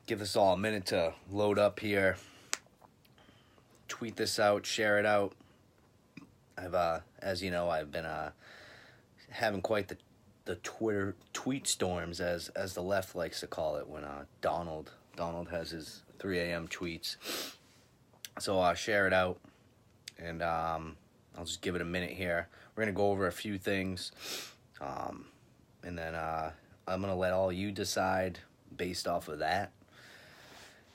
give this all a minute to load up here. Tweet this out, share it out. As you know, I've been having quite the Twitter tweet storms, as the left likes to call it, when Donald has his 3 a.m. tweets. So share it out, and I'll just give it a minute here. We're gonna go over a few things, and then I'm gonna let all you decide based off of that.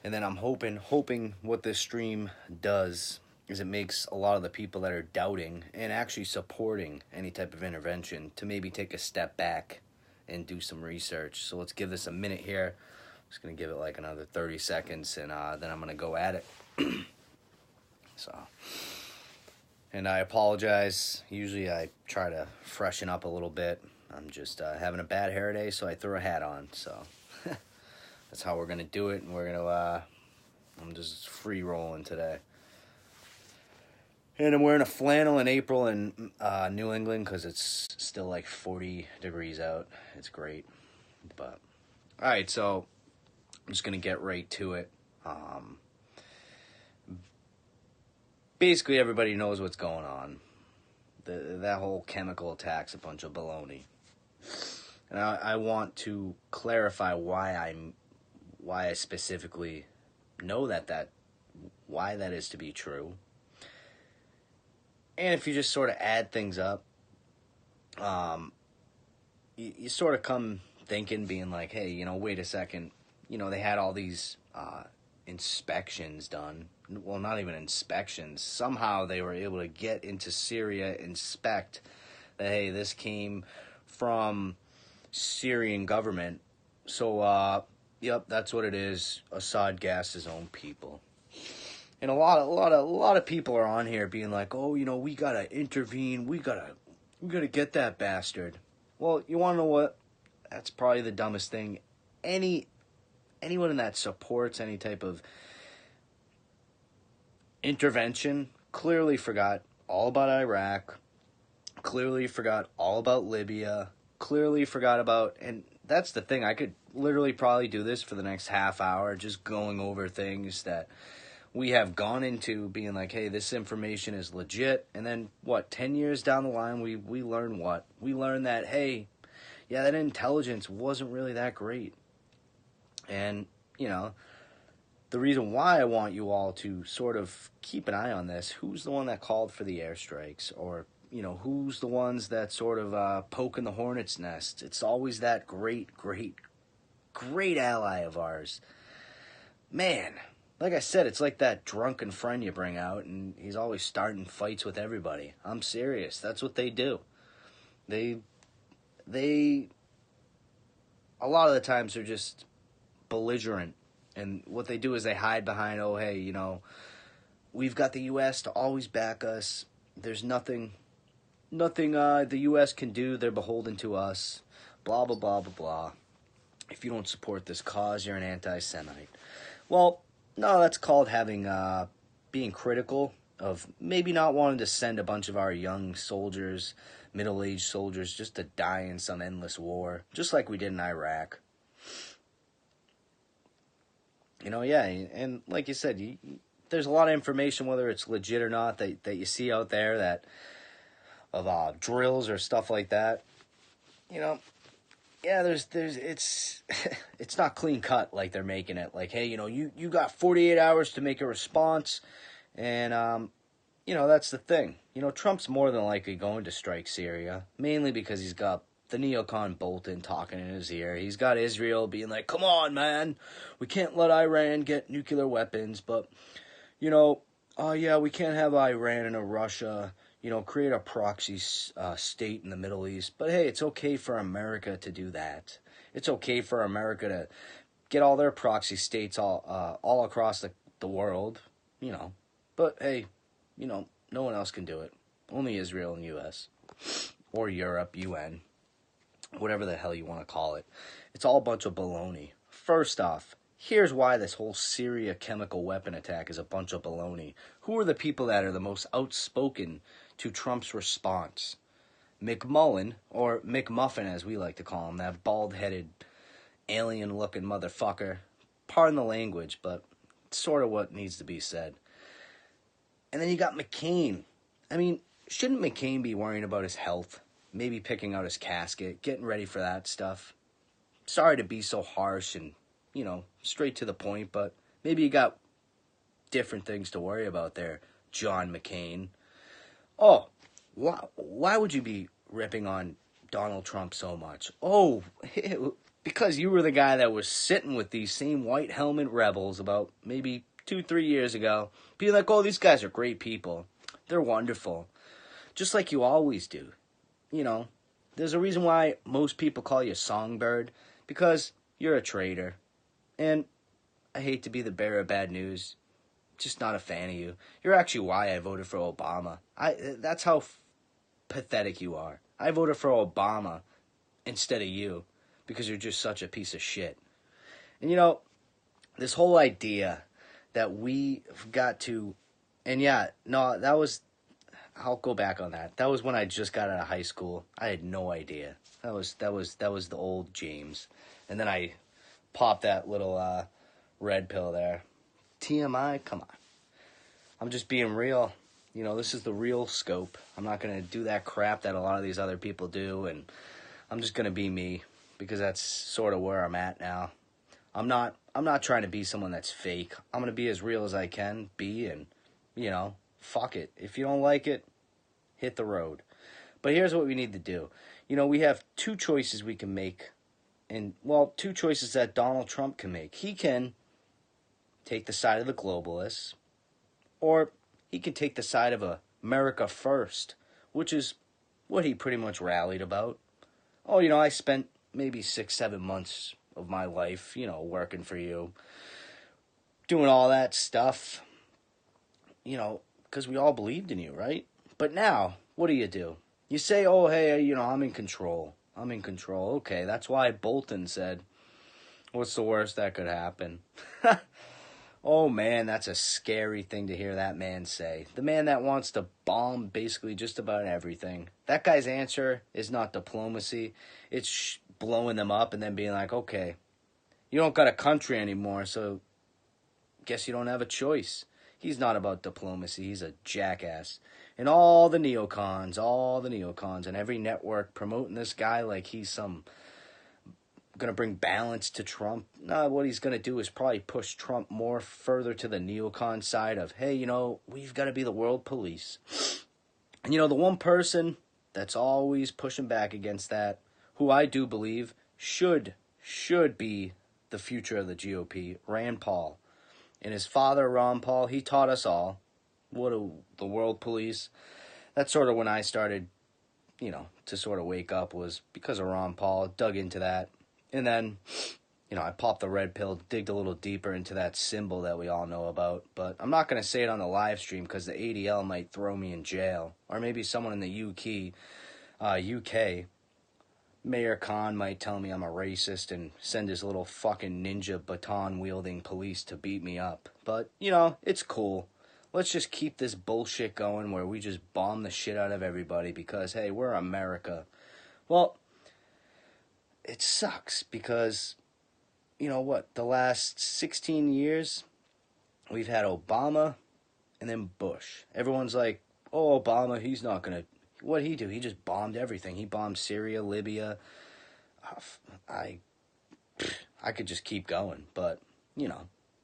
And then I'm hoping what this stream does is it makes a lot of the people that are doubting and actually supporting any type of intervention to maybe take a step back and do some research. So let's give this a minute here. I'm just going to give it like another 30 seconds, and then I'm going to go at it. And I apologize. Usually I try to freshen up a little bit. I'm just having a bad hair day, so I threw a hat on. So that's how we're going to do it, and we're going to, I'm just free rolling today. And I'm wearing a flannel in April in New England because it's still like 40 degrees out. It's great. But, all right, so I'm just going to get right to it. Basically, everybody knows what's going on. That whole chemical attack's a bunch of baloney. And I want to clarify why I specifically know why that is to be true. And if you just sort of add things up, you sort of come thinking, being like, hey, wait a second. They had all these inspections done. Well, not even inspections. Somehow they were able to get into Syria, inspect that, hey, this came from Syrian government. So, yep, that's what it is. Assad gassed his own people. And a lot of people are on here being like, oh, we gotta intervene. We gotta get that bastard. Well, you want to know what? That's probably the dumbest thing. Anyone that supports any type of intervention clearly forgot all about Iraq. Clearly forgot all about Libya. Clearly forgot about, and that's the thing. I could literally probably do this for the next half hour, just going over things that we have gone into, being like, hey, this information is legit. And then, 10 years down the line, we learn what? We learn that, hey, yeah, that intelligence wasn't really that great. And, the reason why I want you all to sort of keep an eye on this, who's the one that called for the airstrikes? Or, who's the ones that sort of poke in the hornet's nest? It's always that great ally of ours. Man, like I said, it's like that drunken friend you bring out, and he's always starting fights with everybody. I'm serious. That's what they do. They a lot of the times they're just belligerent. And what they do is they hide behind, oh, hey, we've got the U.S. to always back us. There's nothing the U.S. can do. They're beholden to us. Blah, blah, blah, blah, blah. If you don't support this cause, you're an anti-Semite. Well, no, that's called being critical of maybe not wanting to send a bunch of our young soldiers, middle-aged soldiers, just to die in some endless war, just like we did in Iraq. Yeah, and like you said, there's a lot of information, whether it's legit or not, that you see out there of drills or stuff like that. Yeah, it's not clean cut like they're making it. Like, hey, you got 48 hours to make a response, and that's the thing. Trump's more than likely going to strike Syria, mainly because he's got the neocon Bolton talking in his ear. He's got Israel being like, come on, man, we can't let Iran get nuclear weapons, but, yeah, we can't have Iran and Russia, create a proxy state in the Middle East. But, hey, it's okay for America to do that. It's okay for America to get all their proxy states all across the world, But, hey, no one else can do it. Only Israel and U.S. or Europe, UN. Whatever the hell you want to call it. It's all a bunch of baloney. First off, here's why this whole Syria chemical weapon attack is a bunch of baloney. Who are the people that are the most outspoken to Trump's response? McMullen, or McMuffin as we like to call him, that bald-headed, alien-looking motherfucker, Pardon the language, but it's sort of what needs to be said. And then you got McCain. I mean, shouldn't McCain be worrying about his health? Maybe picking out his casket, getting ready for that stuff. Sorry to be so harsh and, straight to the point, but maybe you got different things to worry about there, John McCain. Oh, why would you be ripping on Donald Trump so much? Oh, because you were the guy that was sitting with these same white helmet rebels about maybe 2-3 years ago, being like, oh, these guys are great people. They're wonderful. Just like you always do. There's a reason why most people call you Songbird, because you're a traitor. And I hate to be the bearer of bad news, just not a fan of you. You're actually why I voted for Obama. That's how pathetic you are. I voted for Obama instead of you because you're just such a piece of shit. And this whole idea that we've got to, and yeah, no, I'll go back on that. That was when I just got out of high school. I had no idea. That was the old James. And then I popped that little red pill there. TMI, come on. I'm just being real. This is the real scope. I'm not going to do that crap that a lot of these other people do, and I'm just going to be me because that's sort of where I'm at now. I'm not trying to be someone that's fake. I'm going to be as real as I can be, and fuck it. If you don't like it, hit the road. But here's what we need to do. We have two choices we can make, and two choices that Donald Trump can make. He can take the side of the globalists, or he can take the side of America first, which is what he pretty much rallied about. Oh, I spent maybe 6-7 months of my life, working for you, doing all that stuff, because we all believed in you, right? But now, what do? You say, oh, hey, I'm in control. I'm in control. Okay, that's why Bolton said, what's the worst that could happen? Oh, man, that's a scary thing to hear that man say. The man that wants to bomb basically just about everything. That guy's answer is not diplomacy. It's blowing them up and then being like, okay, you don't got a country anymore, so guess you don't have a choice. He's not about diplomacy. He's a jackass. And all the neocons, and every network promoting this guy like he's some going to bring balance to Trump. No, what he's going to do is probably push Trump more further to the neocon side of, hey, we've got to be the world police. And the one person that's always pushing back against that, who I do believe should be the future of the GOP, Rand Paul. And his father, Ron Paul, he taught us all the world police. That's sort of when I started, to sort of wake up, was because of Ron Paul, dug into that. And then, I popped the red pill, digged a little deeper into that symbol that we all know about. But I'm not going to say it on the live stream because the ADL might throw me in jail. Or maybe someone in the UK, Mayor Khan might tell me I'm a racist and send his little fucking ninja baton-wielding police to beat me up. But, it's cool. Let's just keep this bullshit going where we just bomb the shit out of everybody because, hey, we're America. Well, it sucks because, the last 16 years, we've had Obama and then Bush. Everyone's like, oh, Obama, he's not going to, what'd he do? He just bombed everything. He bombed Syria, Libya. I could just keep going, but,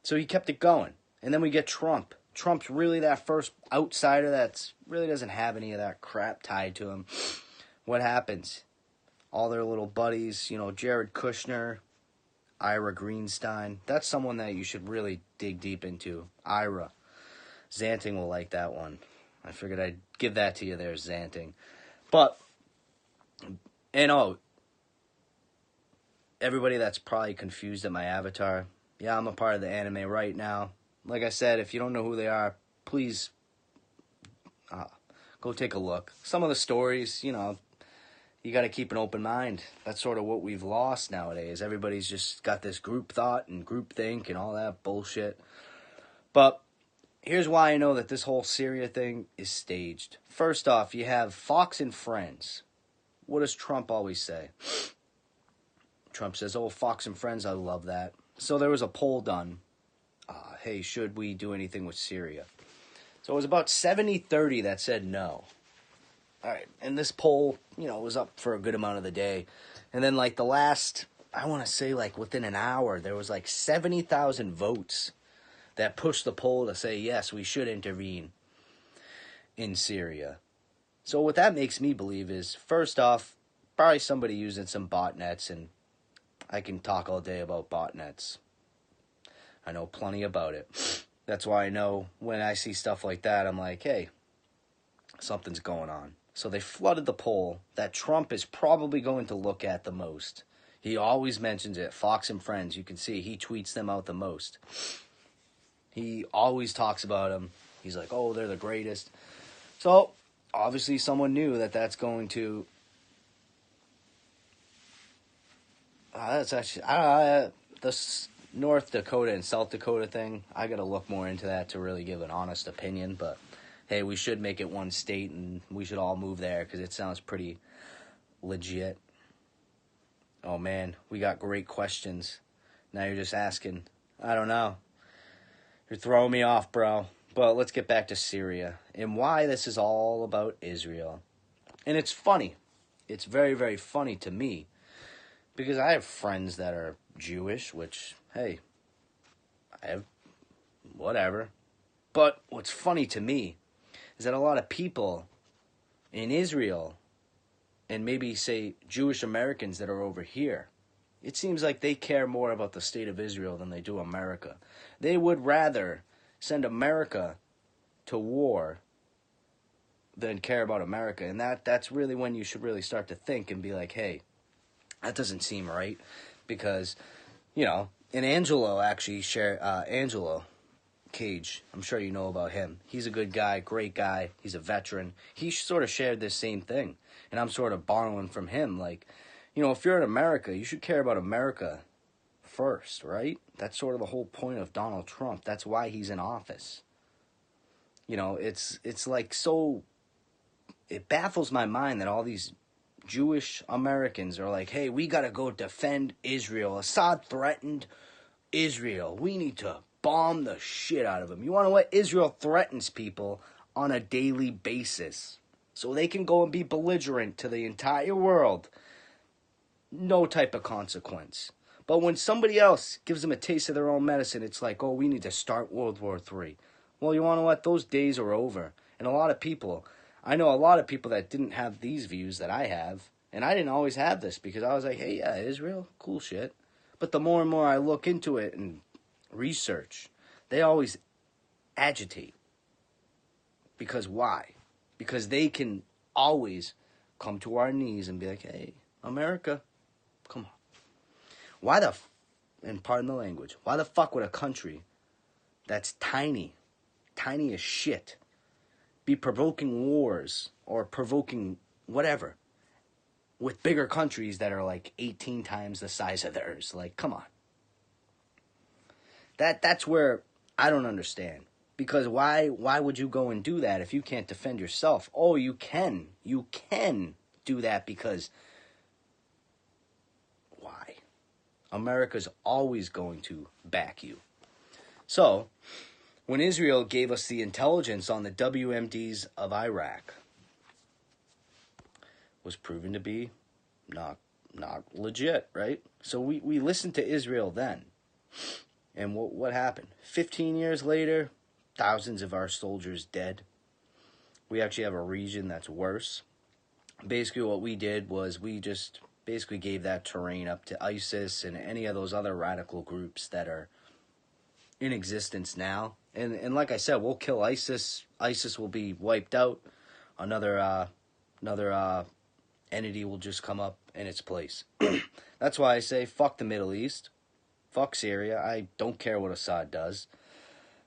so he kept it going. And then we get Trump. Trump's really that first outsider that's really doesn't have any of that crap tied to him. What happens? All their little buddies, Jared Kushner, Ira Greenstein. That's someone that you should really dig deep into. Ira. Zanting will like that one. I figured I'd give that to you there, Zanting. But, everybody that's probably confused at my avatar, yeah, I'm a part of the Anime Right Now. Like I said, if you don't know who they are, please go take a look. Some of the stories, you got to keep an open mind. That's sort of what we've lost nowadays. Everybody's just got this group thought and group think and all that bullshit. But here's why I know that this whole Syria thing is staged. First off, you have Fox and Friends. What does Trump always say? Trump says, oh, Fox and Friends, I love that. So there was a poll done. Hey, should we do anything with Syria? So it was about 70-30 that said no. All right, and this poll, was up for a good amount of the day. And then, like, the last, I want to say, like, within an hour, there was, like, 70,000 votes that pushed the poll to say, yes, we should intervene in Syria. So what that makes me believe is, first off, probably somebody using some botnets, and I can talk all day about botnets. I know plenty about it. That's why I know when I see stuff like that, I'm like, hey, something's going on. So they flooded the poll that Trump is probably going to look at the most. He always mentions it. Fox and Friends, you can see he tweets them out the most. He always talks about them. He's like, oh, they're the greatest. So obviously someone knew that that's going to... that's actually... this North Dakota and South Dakota thing, I got to look more into that to really give an honest opinion, but hey, we should make it one state and we should all move there because it sounds pretty legit. Oh man, we got great questions. Now you're just asking. I don't know. You're throwing me off, bro. But let's get back to Syria and why this is all about Israel. And it's funny. It's very, very funny to me because I have friends that are Jewish, which, hey, I have whatever. But what's funny to me is that a lot of people in Israel and maybe, say, Jewish Americans that are over here, it seems like they care more about the state of Israel than they do America. They would rather send America to war than care about America. And that's really when you should really start to think and be like, hey, that doesn't seem right. Because, and Angelo actually shared, Angelo Cage, I'm sure you know about him. He's a good guy, great guy. He's a veteran. He sort of shared this same thing. And I'm sort of borrowing from him. Like, if you're in America, you should care about America first, right? That's sort of the whole point of Donald Trump. That's why he's in office. It's like so... It baffles my mind that all these Jewish Americans are like, hey, we got to go defend Israel. Assad threatened Israel. We need to bomb the shit out of him. You want to know what? Israel threatens people on a daily basis. So they can go and be belligerent to the entire world. No type of consequence. But when somebody else gives them a taste of their own medicine, it's like, oh, we need to start World War III. Well, you want to know what? Those days are over. And a lot of people... I know a lot of people that didn't have these views that I have, and I didn't always have this because I was like, hey, yeah, Israel, cool shit. But the more and more I look into it and research, they always agitate. Because why? Because they can always come to our knees and be like, hey, America, come on. Why the, and pardon the language, why the fuck would a country that's tiny as shit, be provoking wars or provoking whatever with bigger countries that are like 18 times the size of theirs? Like, come on. That's where I don't understand. Because why would you go and do that if you can't defend yourself? Oh, you can. You can do that because why? America's always going to back you. So, when Israel gave us the intelligence on the WMDs of Iraq, was proven to be not legit, right? So we listened to Israel then. And what happened? 15 years later, thousands of our soldiers dead. We actually have a region that's worse. Basically what we did was we just basically gave that terrain up to ISIS and any of those other radical groups that are in existence now. And like I said, we'll kill ISIS. ISIS will be wiped out. Another entity will just come up in its place. That's why I say fuck the Middle East. Fuck Syria. I don't care what Assad does.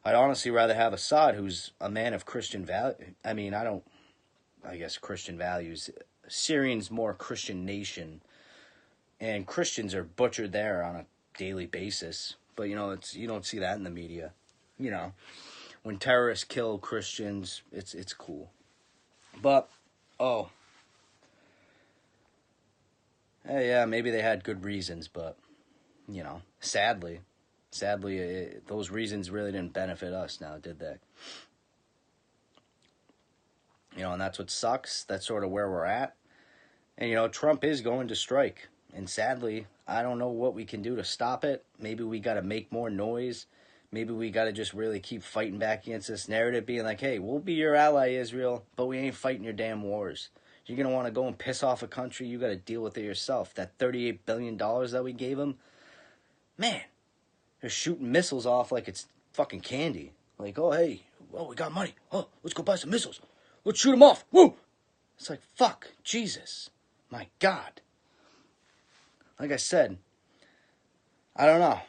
I'd honestly rather have Assad, who's a man of Christian value. I guess Christian values. Syrian's more Christian nation. And Christians are butchered there on a daily basis. But, you don't see that in the media. When terrorists kill Christians, it's cool. But, hey, yeah, maybe they had good reasons, but, sadly, Sadly, those reasons really didn't benefit us now, did they? And that's what sucks. That's sort of where we're at. And, Trump is going to strike. And sadly, I don't know what we can do to stop it. Maybe we got to make more noise. Maybe we got to just really keep fighting back against this narrative, being like, hey, we'll be your ally, Israel, but we ain't fighting your damn wars. You're going to want to go and piss off a country, you got to deal with it yourself. That $38 billion that we gave them, man, they're shooting missiles off like it's fucking candy. Like, oh, hey, well, we got money. Oh, let's go buy some missiles. Let's shoot them off. Woo! It's like, fuck, Jesus. My God. Like I said, I don't know.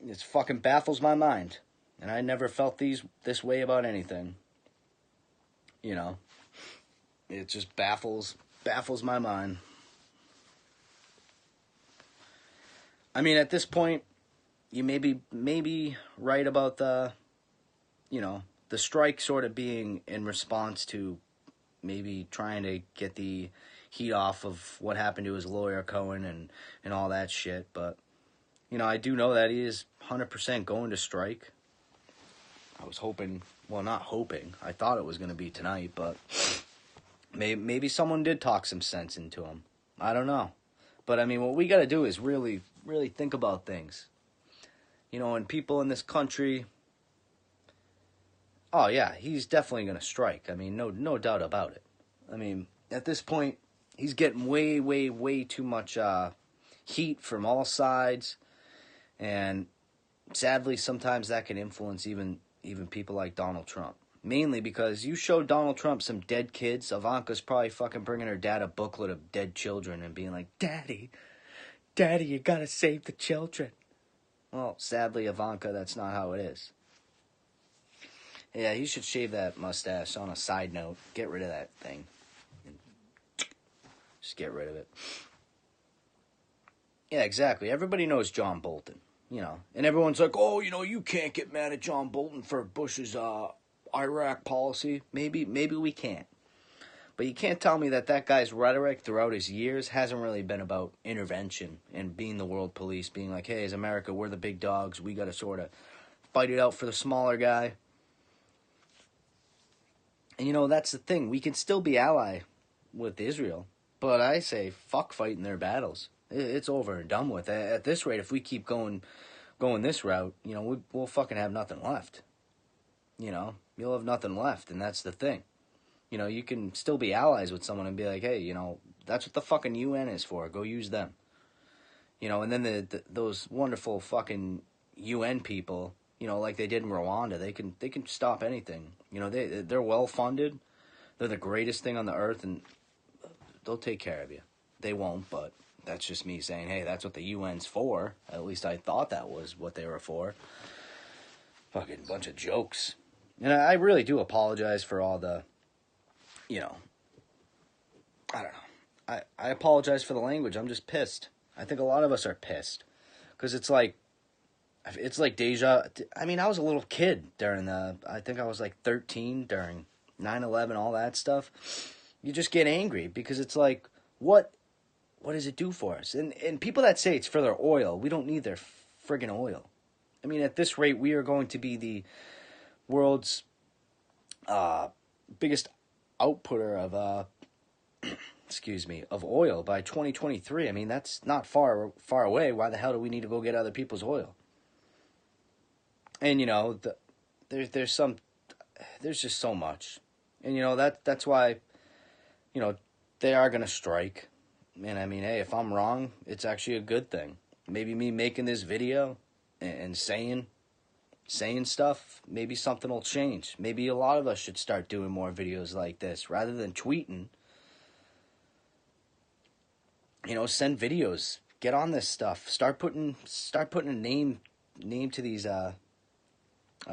It fucking baffles my mind. And I never felt this way about anything. It just baffles my mind. I mean, at this point, you may be right about the strike sort of being in response to maybe trying to get the heat off of what happened to his lawyer, Cohen, and all that shit. But, I do know that he is 100% going to strike. I was hoping, well, not hoping. I thought it was going to be tonight, but maybe someone did talk some sense into him. I don't know. But, I mean, what we got to do is really, really think about things. And people in this country, oh, yeah, he's definitely going to strike. I mean, no doubt about it. I mean, at this point, he's getting way, way, way too much heat from all sides. And sadly, sometimes that can influence even people like Donald Trump. Mainly because you show Donald Trump some dead kids, Ivanka's probably fucking bringing her dad a booklet of dead children and being like, Daddy, you gotta save the children. Well, sadly, Ivanka, that's not how it is. Yeah, he should shave that mustache. On a side note, get rid of that thing. Just get rid of it. Yeah, exactly. Everybody knows John Bolton, And everyone's like, oh, you can't get mad at John Bolton for Bush's Iraq policy. Maybe we can't. But you can't tell me that guy's rhetoric throughout his years hasn't really been about intervention and being the world police, being like, hey, as America, we're the big dogs. We got to sort of fight it out for the smaller guy. And, that's the thing. We can still be ally with Israel. But I say, fuck fighting their battles. It's over and done with. At this rate, if we keep going this route, we'll fucking have nothing left. You'll have nothing left, and that's the thing. You can still be allies with someone and be like, hey, that's what the fucking UN is for. Go use them. And then those wonderful fucking UN people, like they did in Rwanda, they can stop anything. They're well funded. They're the greatest thing on the earth, and they'll take care of you. They won't, but that's just me saying, hey, that's what the UN's for. At least I thought that was what they were for. Fucking bunch of jokes. And I really do apologize for all the, I don't know. I apologize for the language. I'm just pissed. I think a lot of us are pissed. Because it's like deja. I mean, I was a little kid I think I was like 13 during 9/11, all that stuff. You just get angry because it's like, what does it do for us? And people that say it's for their oil, we don't need their friggin' oil. I mean, at this rate, we are going to be the world's biggest outputter of of oil by 2023. I mean, that's not far away. Why the hell do we need to go get other people's oil? And there's just so much, and that's why they are gonna strike. And I mean, hey, if I'm wrong, it's actually a good thing. Maybe me making this video and saying stuff, maybe something will change. Maybe a lot of us should start doing more videos like this rather than tweeting. Send videos. Get on this stuff. Start putting a name to these a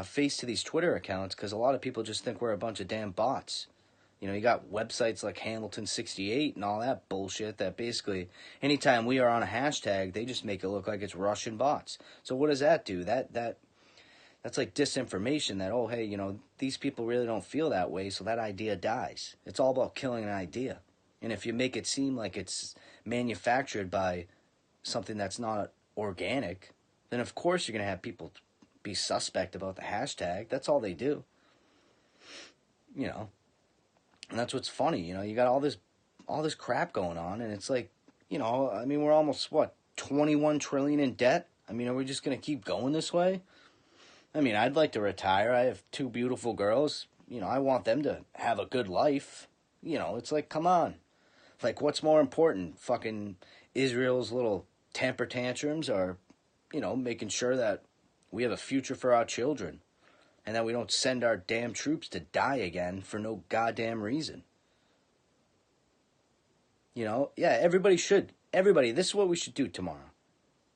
face to these Twitter accounts, because a lot of people just think we're a bunch of damn bots. You got websites like Hamilton68 and all that bullshit that basically anytime we are on a hashtag, they just make it look like it's Russian bots. So what does that do? That's like disinformation that, oh, hey, these people really don't feel that way, so that idea dies. It's all about killing an idea. And if you make it seem like it's manufactured by something that's not organic, then of course you're going to have people be suspect about the hashtag. That's all they do. You know, and that's what's funny. You know, you got all this crap going on, and it's like, you know, I mean, we're almost, what, 21 trillion in debt? I mean, are we just going to keep going this way? I mean, I'd like to retire. I have 2 beautiful girls. You know, I want them to have a good life. You know, it's like, come on. Like, what's more important? Fucking Israel's little temper tantrums, or, you know, making sure that we have a future for our children and that we don't send our damn troops to die again for no goddamn reason. You know, yeah, everybody, this is what we should do tomorrow.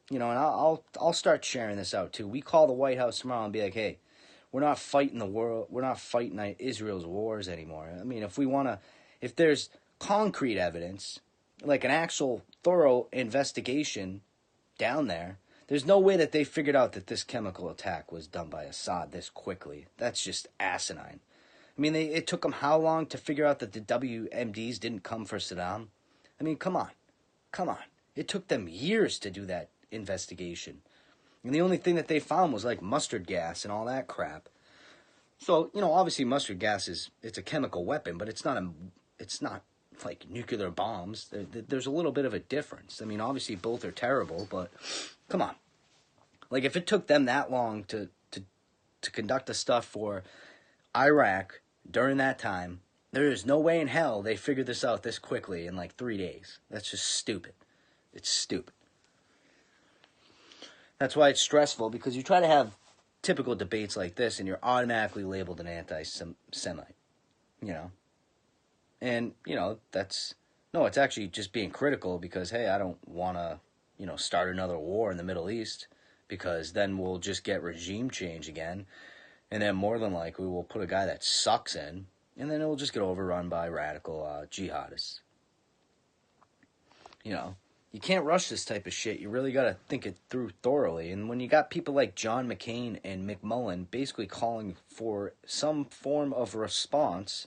You know, and I'll start sharing this out too. We call the White House tomorrow and be like, hey, we're not fighting the world, we're not fighting Israel's wars anymore. I mean, if there's concrete evidence, like an actual thorough investigation down there, there's no way that they figured out that this chemical attack was done by Assad this quickly. That's just asinine. I mean, it took them how long to figure out that the WMDs didn't come for Saddam? I mean, come on. It took them years to do that investigation. And the only thing that they found was like mustard gas and all that crap. So, you know, obviously mustard gas it's a chemical weapon, but it's not like nuclear bombs. There's a little bit of a difference. I mean, obviously both are terrible, but come on. Like, if it took them that long to conduct the stuff for Iraq during that time, there is no way in hell they figured this out this quickly in like 3 days. That's just stupid. It's stupid. That's why it's stressful, because you try to have typical debates like this and you're automatically labeled an anti-Semite, you know? And, you know, it's actually just being critical because, hey, I don't want to, you know, start another war in the Middle East, because then we'll just get regime change again. And then more than likely we'll put a guy that sucks in, and then it will just get overrun by radical jihadists. You know, you can't rush this type of shit. You really got to think it through thoroughly. And when you got people like John McCain and McMullen basically calling for some form of response,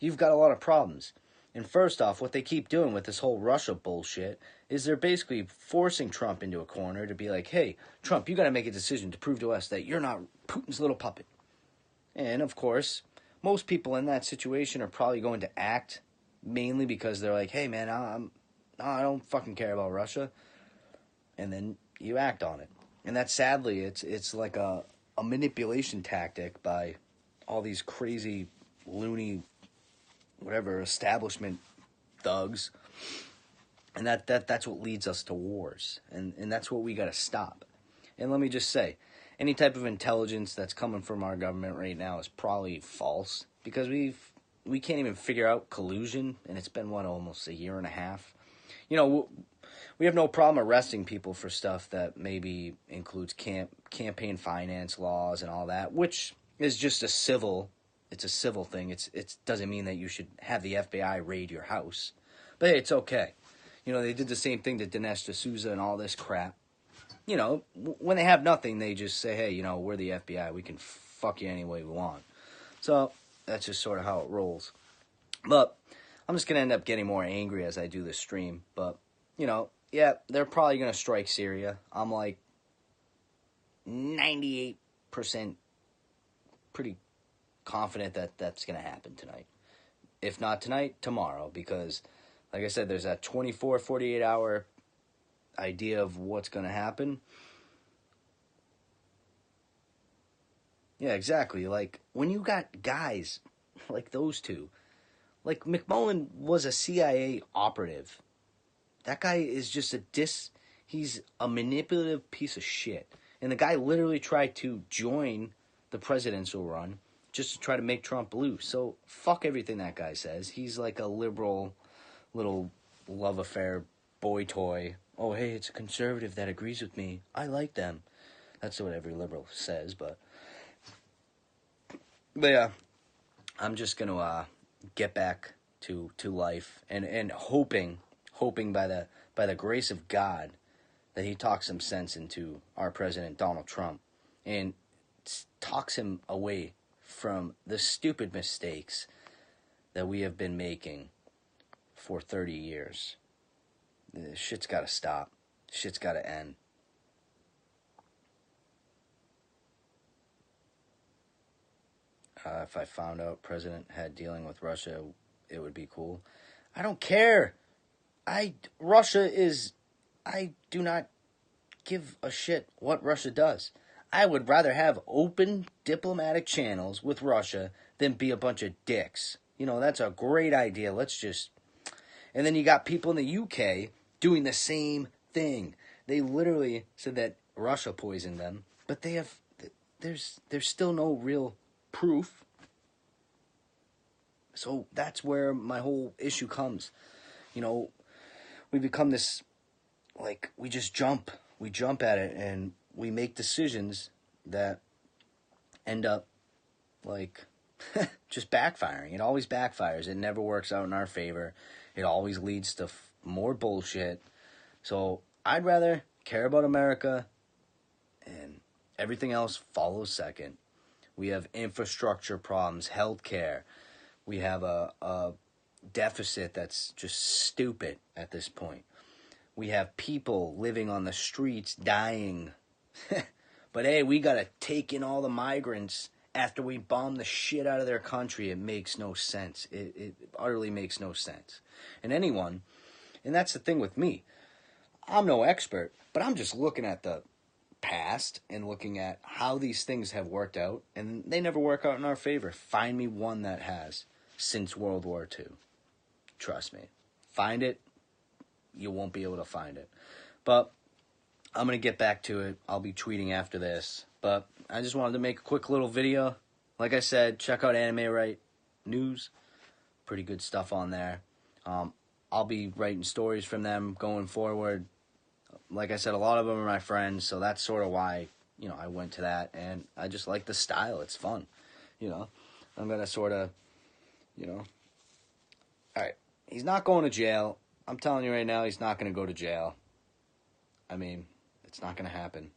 you've got a lot of problems. And first off, what they keep doing with this whole Russia bullshit is they're basically forcing Trump into a corner to be like, hey, Trump, you got to make a decision to prove to us that you're not Putin's little puppet. And, of course, most people in that situation are probably going to act mainly because they're like, hey, man, I don't fucking care about Russia. And then you act on it. And that, sadly, it's like a manipulation tactic by all these crazy, loony, whatever, establishment thugs. And that's what leads us to wars. And that's what we got to stop. And let me just say, any type of intelligence that's coming from our government right now is probably false, because we can't even figure out collusion, and it's been, almost a year and a half. You know, we have no problem arresting people for stuff that maybe includes campaign finance laws and all that, which is just it's a civil thing. It doesn't mean that you should have the FBI raid your house. But hey, it's okay. You know, they did the same thing to Dinesh D'Souza and all this crap. You know, when they have nothing, they just say, hey, you know, we're the FBI. We can fuck you any way we want. So that's just sort of how it rolls. But I'm just going to end up getting more angry as I do this stream. But, you know, yeah, they're probably going to strike Syria. I'm like 98% pretty confident that that's going to happen tonight. If not tonight, tomorrow. Because, like I said, there's that 24, 48 hour idea of what's going to happen. Yeah, exactly. Like, when you got guys like those two, like McMullen was a CIA operative. That guy is just he's a manipulative piece of shit. And the guy literally tried to join the presidential run just to try to make Trump lose. So fuck everything that guy says. He's like a liberal little love affair boy toy. Oh, hey, it's a conservative that agrees with me. I like them. That's what every liberal says, but yeah, I'm just going to get back to life and hoping by the grace of God that he talks some sense into our president, Donald Trump, and talks him away from the stupid mistakes that we have been making for 30 years. Shit's got to stop. Shit's got to end. If I found out President had dealing with Russia, it would be cool. I don't care. Russia is, I do not give a shit what Russia does. I would rather have open diplomatic channels with Russia than be a bunch of dicks. You know, that's a great idea. Let's just... And then you got people in the UK doing the same thing. They literally said that Russia poisoned them, but they have... There's still no real proof. So that's where my whole issue comes. You know, we become this, like, we just jump. We jump at it, and we make decisions that end up, like, just backfiring. It always backfires. It never works out in our favor. It always leads to more bullshit. So I'd rather care about America, and everything else follows second. We have infrastructure problems, healthcare. We have a deficit that's just stupid at this point. We have people living on the streets dying. But hey, we got to take in all the migrants after we bomb the shit out of their country. It makes no sense. It utterly makes no sense. And that's the thing with me. I'm no expert, but I'm just looking at the past and looking at how these things have worked out, and they never work out in our favor. Find me one that has since World War II. Trust me. Find it. You won't be able to find it. But I'm going to get back to it. I'll be tweeting after this. But I just wanted to make a quick little video. Like I said, check out AnimeRightNews. Pretty good stuff on there. I'll be writing stories from them going forward. Like I said, a lot of them are my friends, so that's sort of why, I went to that. And I just like the style. It's fun. I'm going to sort of, all right, he's not going to jail. I'm telling you right now, he's not going to go to jail. I mean, it's not going to happen.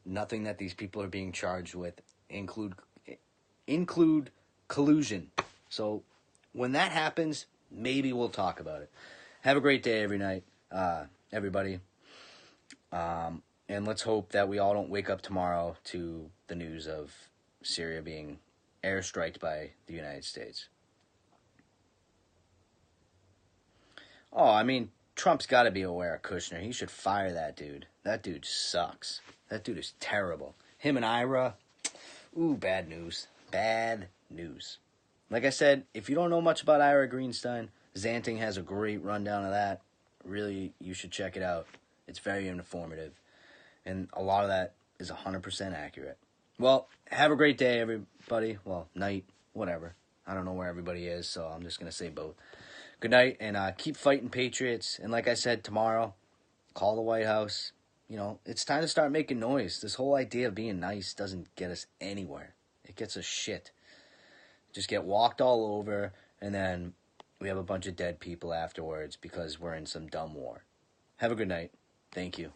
Nothing that these people are being charged with include collusion. So when that happens, maybe we'll talk about it. Have a great day everybody. And let's hope that we all don't wake up tomorrow to the news of Syria being airstriked by the United States. Oh, I mean, Trump's got to be aware of Kushner. He should fire that dude. That dude sucks. That dude is terrible. Him and Ira, bad news. Bad news. Like I said, if you don't know much about Ira Greenstein, Xanting has a great rundown of that. Really, you should check it out. It's very informative. And a lot of that is 100% accurate. Well, have a great day, everybody. Well, night, whatever. I don't know where everybody is, so I'm just going to say both. Good night, and keep fighting Patriots. And like I said, tomorrow, call the White House. It's time to start making noise. This whole idea of being nice doesn't get us anywhere. It gets us shit. Just get walked all over, and then we have a bunch of dead people afterwards because we're in some dumb war. Have a good night. Thank you.